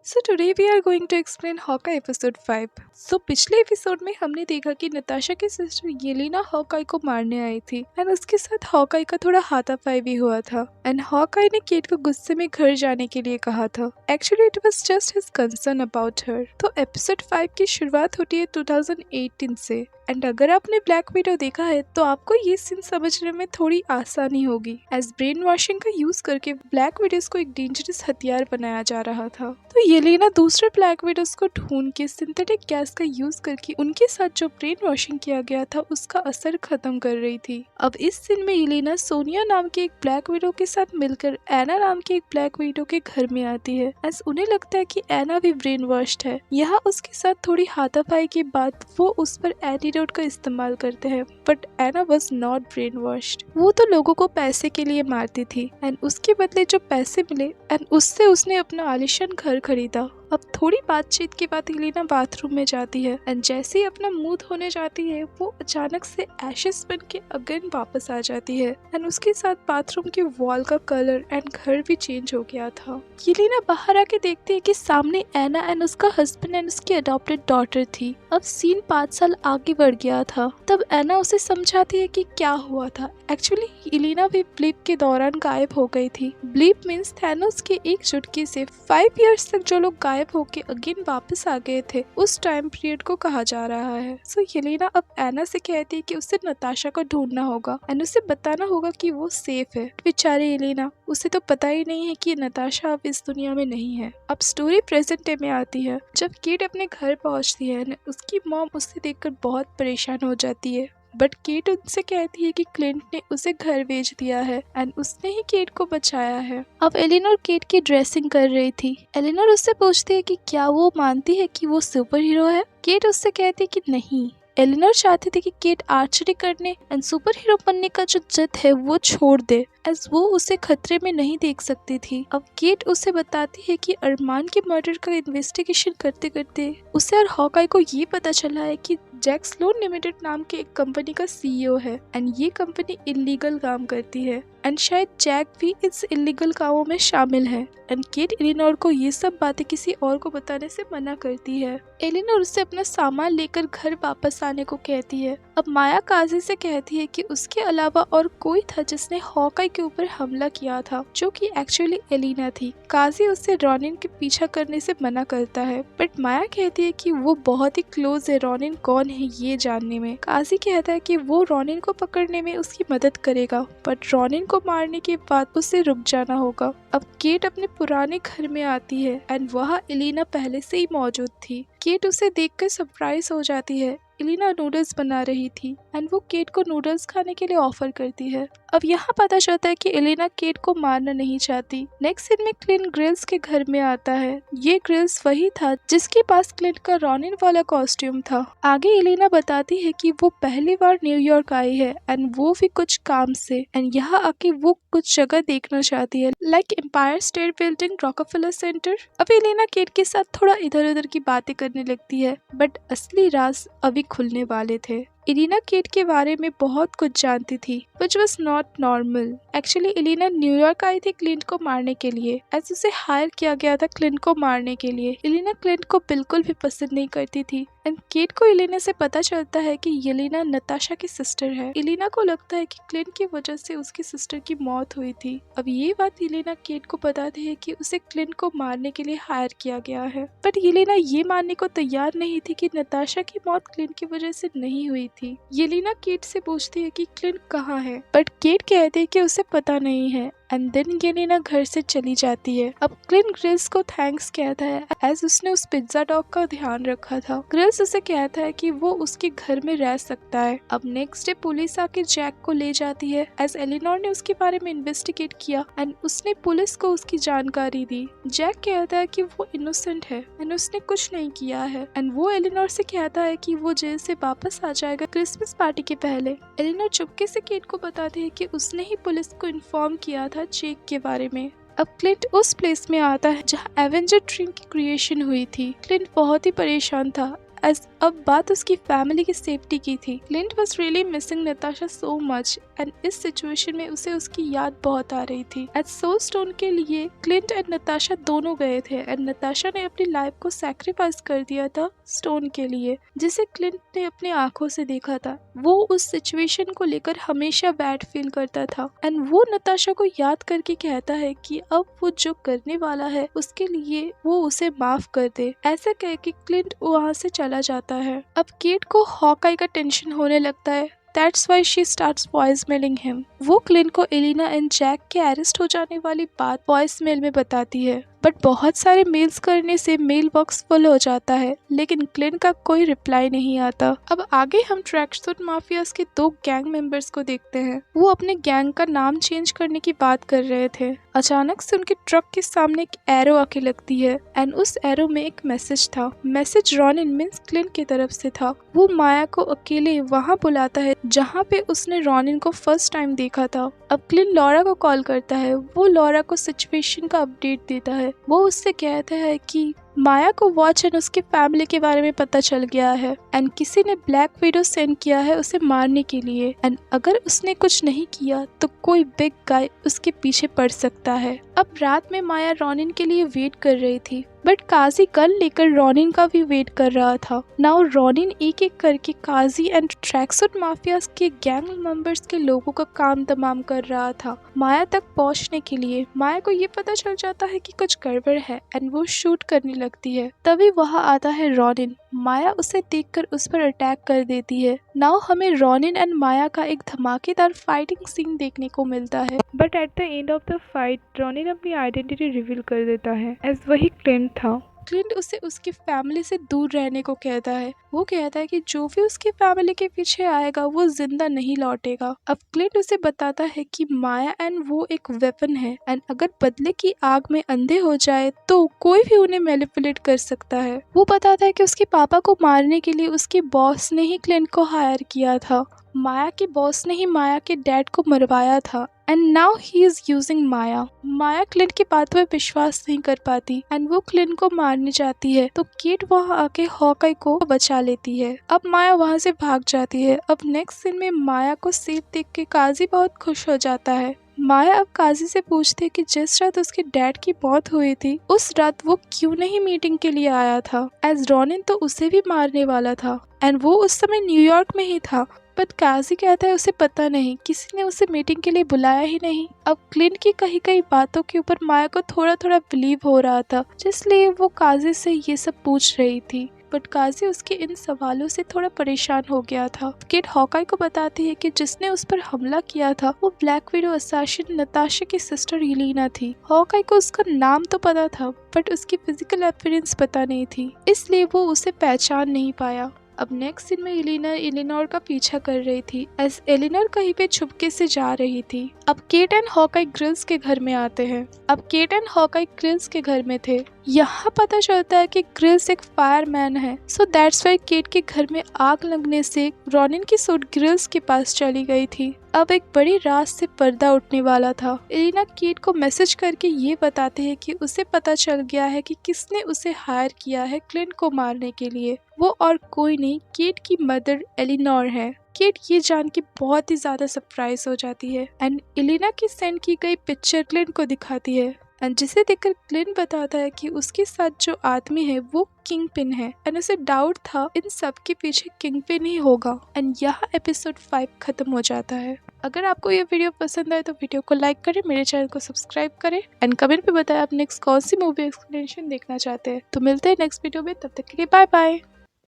So today we are going to explain Hawkeye episode 5. So पिछले episode में हमने देखा कि नताशा की सिस्टर येलेना हॉकाई को मारने आई थी एंड उसके साथ हॉकाई का थोड़ा हाथापाई भी हुआ था एंड हॉकाई ने केट को गुस्से में घर जाने के लिए कहा था। Actually it was just his concern about her. तो एपिसोड 5 की शुरुआत होती है 2018 से एंड अगर आपने ब्लैक विडो देखा है तो आपको ये सीन समझने में थोड़ी आसानी होगी एज ब्रेन वॉशिंग का यूज करके ब्लैक विडोज को एक डेंजरस हथियार बनाया जा रहा था। तो येलेना दूसरे ब्लैक विडोज को ढूंढ के सिंथेटिक गैस का यूज करके उनके साथ जो ब्रेन वॉशिंग किया गया था उसका असर खत्म कर रही थी। अब इस सीन में येलेना सोनिया नाम के एक ब्लैक विडो के साथ मिलकर एना नाम के एक ब्लैक विडो के घर में आती है एज उन्हें लगता है कि एना भी ब्रेन वॉश्ड है। यहाँ उसके साथ थोड़ी हाथापाई के बाद वो उस पर एंटीडोट का इस्तेमाल करते हैं but Anna was not brainwashed. वो तो लोगों को पैसे के लिए मारती थी एंड उसके बदले जो पैसे मिले एंड उससे उसने अपना आलिशान घर खरीदा। अब थोड़ी बातचीत के बाद येलेना बाथरूम में जाती है एंड जैसे ही अपना मुंह धोने जाती है वो अचानक से एशेस बन के अगेन वापस आ जाती है एंड उसके साथ बाथरूम के वॉल का कलर एंड घर भी चेंज हो गया था। येलेना बाहर आके देखती है कि सामने एना एंड उसका हस्बैंड एंड उसकी अडॉप्टेड डॉटर थी। अब सीन 5 साल आगे बढ़ गया था। तब एना उसे समझाती है कि क्या हुआ था। एक्चुअली येलेना भी ब्लीप के दौरान गायब हो गई थी। ब्लीप मीन्स थैनोस के एक झटके से 5 इयर्स तक जो लोग गायब होके अगेन वापस आ गए थे उस टाइम पीरियड को कहा जा रहा है। सो येलेना अब एना से कहती है कि उसे नताशा को ढूंढना होगा एंड उसे बताना होगा कि वो सेफ है। बेचारे येलेना, उसे तो पता ही नहीं है कि नताशा अब इस दुनिया में नहीं है। अब स्टोरी प्रेजेंट डे में आती है जब केट अपने घर पहुंचती है एंड उसकी मॉम उसे देखकर बहुत परेशान हो जाती है बट केट उनसे कहती है कि क्लिंट ने उसे घर भेज दिया है एंड उसने ही केट को बचाया है। अब एलिनोर केट की ड्रेसिंग कर रही थी। एलिनोर उससे पूछती है कि क्या वो मानती है कि वो सुपर हीरो है। केट उससे कहती है कि नहीं। एलिनोर चाहती थी कि केट आर्चरी करने एंड सुपर हीरो बनने का जो जिद है वो छोड़ दे एज वो उसे खतरे में नहीं देख सकती थी। अब केट उसे बताती है कि अरमान के मर्डर का इन्वेस्टिगेशन करते करते उसे और हॉकाई को ये पता चला है कि जैक स्लोन लिमिटेड नाम के एक कंपनी का सीईओ है एंड ये कंपनी इलीगल काम करती है एंड शायद जैक भी इस इलीगल कामों में शामिल है एंड केट एलिनोर को ये सब बातें किसी और को बताने से मना करती है। एलिनोर उससे अपना सामान लेकर घर वापस आने को कहती है। अब माया काजी से कहती है कि उसके अलावा और कोई था जिसने हॉकाई के ऊपर हमला किया था जो कि एक्चुअली एलिना थी। काजी उससे रॉनिन के पीछा करने से मना करता है बट माया कहती है कि वो बहुत ही क्लोज है रॉनिन कौन है ये जानने में। काजी कहता है कि वो रॉनिन को पकड़ने में उसकी मदद करेगा बट रॉनिन को मारने के बाद उसे रुक जाना होगा। अब केट अपने पुराने घर में आती है एंड वहाँ एलिना पहले से ही मौजूद थी। केट उसे देखकर सरप्राइज हो जाती है। एलिना नूडल्स बना रही थी एंड वो केट को नूडल्स खाने के लिए ऑफर करती है। अब यहाँ पता चलता है कि एलिना केट को मारना नहीं चाहती। नेक्स्ट सीन में क्लिंट ग्रिल्स के घर में आता है। ये ग्रिल्स वही था जिसके पास क्लिंट का रॉनिन वाला कॉस्ट्यूम था। आगे एलिना बताती है कि वो पहली बार न्यूयॉर्क आई है एंड वो भी कुछ काम से एंड यहाँ आके वो कुछ जगह देखना चाहती है like Empire State Building, Rockefeller Center. अब एलिना केट के साथ थोड़ा इधर उधर की बातें करने लगती है बट असली राज अभी खुलने वाले थे। एलिना केट के बारे में बहुत कुछ जानती थी which was not normal। Actually Elina New York आई थी क्लिंट को मारने के लिए एज उसे हायर किया गया था क्लिंट को मारने के लिए। एलिना क्लिंट को बिल्कुल भी पसंद नहीं करती थी एंड केट को एलिना से पता चलता है कि येलेना नताशा की सिस्टर है। एलिना को लगता है कि क्लिंट की वजह से उसकी सिस्टर की मौत हुई थी। अब ये बात येलेना केट को बताती है कि उसे क्लिंट को मारने के लिए हायर किया गया है बट येलेना ये मानने को तैयार नहीं थी कि नताशा की मौत क्लिंट की वजह से नहीं हुई थी। येलेना केट से पूछती है कि क्लिंट कहाँ है बट केट कहती है कि उसे पता नहीं है एंड देन येलेना घर से चली जाती है। अब क्लिंट ग्रिल्स को थैंक्स कहता है एज उसने उस पिज्जा डॉग का ध्यान रखा था। ग्रिल्स उसे कहता है कि वो उसके घर में रह सकता है। अब नेक्स्ट डे पुलिस आके जैक को ले जाती है एज एलिनोर ने उसके बारे में इन्वेस्टिगेट किया एंड उसने पुलिस को उसकी जानकारी दी। जैक कहता है कि वो इनोसेंट है एंड उसने कुछ नहीं किया है एंड वो एलिनोर से कहता है कि वो जेल से वापस आ जाएगा क्रिसमस पार्टी के पहले। एलिनोर चुपके से केट को बताती है कि उसने ही पुलिस को इन्फॉर्म किया था चेक के बारे में। अब क्लिंट उस प्लेस में आता है जहाँ एवेंजर ट्री की क्रिएशन हुई थी। क्लिंट बहुत ही परेशान था एज अब बात उसकी फैमिली की सेफ्टी की थी। Clint was really missing Natasha so much and इस सिचुएशन में उसे उसकी याद बहुत आ रही थी। एज सो स्टोन के लिए क्लिंट एंड नताशा दोनों गए थे एंड नताशा ने अपनी लाइफ को सैक्रिफाइस कर दिया था स्टोन के लिए, जिसे क्लिंट ने अपनी आंखों से देखा था। वो उस सिचुएशन को लेकर हमेशा बैड फील करता था एंड वो नताशा को याद करके कहता है कि अब वो जो करने वाला है उसके लिए वो उसे माफ कर दे। ऐसा कह के क्लिंट वहाँ से चला जाता है। अब केट को हॉकाई का टेंशन होने लगता है। That's why she starts voicemailing him. वो क्लिंट को एलिना एंड जैक के अरेस्ट हो जाने वाली बात वॉइसमेल में बताती है, बट बहुत सारे मेल्स करने से मेल बॉक्स फुल हो जाता है, लेकिन क्लिंट का कोई रिप्लाई नहीं आता। अब आगे हम ट्रैकसूट माफियाज के 2 गैंग मेंबर्स को देखते हैं। वो अपने गैंग का नाम चेंज करने की बात कर रहे थे। अचानक से उनके ट्रक के सामने एक एरो आके लगती है एंड उस एरो में एक मैसेज था। मैसेज रॉनिन मींस क्लिंट की तरफ से था। वो माया को अकेले वहाँ बुलाता है जहाँ पे उसने रॉनिन को फर्स्ट टाइम देखा था। अब क्लिंट लॉरा को कॉल करता है। वो लॉरा को सिचुएशन का अपडेट देता है। वो उससे कहता है कि माया को वॉच एंड उसके फैमिली के बारे में पता चल गया है एंड किसी ने ब्लैक विडो सेंड किया है उसे मारने के लिए एंड अगर उसने कुछ नहीं किया तो कोई बिग गाय उसके पीछे पड़ सकता है। अब रात में माया रॉनिन के लिए वेट कर रही थी, बट काजी गन लेकर रॉनिन का भी वेट कर रहा था। नाउ रॉनिन एक एक करके काजी एंड ट्रैकसूट माफियाज के गैंग मेंबर्स के लोगों का काम तमाम कर रहा था माया तक पहुंचने के लिए। माया को ये पता चल जाता है कि कुछ गड़बड़ है एंड वो शूट करने लगती है। तभी वहाँ आता है रॉनिन। माया उसे देखकर उस पर अटैक कर देती है। नाउ हमें रॉनिन एंड माया का एक धमाकेदार फाइटिंग सीन देखने को मिलता है, but at the end of the fight Ronin अपनी आइडेंटिटी रिवील कर देता है एज वही क्लिंट था। क्लिंट उसे उसकी फैमिली से दूर रहने को कहता है। वो कहता है कि जो भी उसकी फैमिली के पीछे आएगा वो जिंदा नहीं लौटेगा। अब क्लिंट उसे बताता है कि माया एंड वो एक वेपन है एंड अगर बदले की आग में अंधे हो जाए तो कोई भी उन्हें मैनिपुलेट कर सकता है। वो बताता है कि उसके पापा को मारने के लिए उसके बॉस ने ही क्लिंट को हायर किया था। माया के बॉस ने ही माया के डैड को मरवाया था and now he is using Maya. Maya Clint की बात पर विश्वास नहीं कर पाती एंड वो क्लिंट को मारने जाती है तो केट वहाँ आके हॉकाई को बचा लेती है। अब माया वहाँ से भाग जाती है। अब नेक्स्ट सीन में माया को सेफ देख के काजी बहुत खुश हो जाता है। माया अब काजी से पूछती है कि जिस रात उसके डैड की मौत हुई थी उस रात वो क्यों नहीं मीटिंग के लिए आया था, एज रॉनिन तो उसे भी मारने वाला था एंड वो उस समय न्यूयॉर्क में ही था। बट काजी कहता है उसे पता नहीं, किसी ने उसे मीटिंग के लिए बुलाया ही नहीं। अब क्लिंट की कई कई बातों के ऊपर माया को थोड़ा थोड़ा बिलीव हो रहा था, जिसलिए वो काजी से ये सब पूछ रही थी। बट काजी उसके इन सवालों से थोड़ा परेशान हो गया था। केट हॉकाई को बताती है कि जिसने उस पर हमला किया था वो ब्लैक विडो असैसिन नताशा की सिस्टर येलेना थी। हॉकाई को उसका नाम तो पता था बट उसकी फिजिकल अपीयरेंस पता नहीं थी, इसलिए वो उसे पहचान नहीं पाया। अब नेक्स्ट सीन में येलेना एलिनोर का पीछा कर रही थी एज एलिनोर कहीं पे छुपके से जा रही थी। अब केट एंड हॉकाई ग्रिल्स के घर में आते हैं। अब केट एंड हॉकाई ग्रिल्स के घर में थे। यहाँ पता चलता है कि ग्रिल्स एक फायरमैन है, सो दैट्स वाई केट के घर में आग लगने से रॉनिन की सूट ग्रिल्स के पास चली गई थी। अब एक बड़ी रात से पर्दा उठने वाला था। एलिना केट को मैसेज करके ये बताते हैं कि उसे पता चल गया है कि किसने उसे हायर किया है क्लिंट को मारने के लिए। वो और कोई नहीं केट की मदर एलिनोर है। केट ये जान के बहुत ही ज्यादा सरप्राइज हो जाती है एंड एलिना की सेंड की गई पिक्चर क्लिंट को दिखाती है एंड जिसे देखकर क्लिंट बताता है कि उसके साथ जो आदमी है वो किंग पिन है एंड उसे डाउट था इन सब के पीछे किंग पिन ही होगा। एंड यहाँ एपिसोड 5 खत्म हो जाता है। अगर आपको ये वीडियो पसंद आए तो वीडियो को लाइक करें, मेरे चैनल को सब्सक्राइब करें एंड कमेंट पे बताएं आप नेक्स्ट कौन सी मूवी एक्सप्लेनेशन देखना चाहते हैं। तो मिलते हैं नेक्स्ट वीडियो में, तब तक के लिए बाय बाय।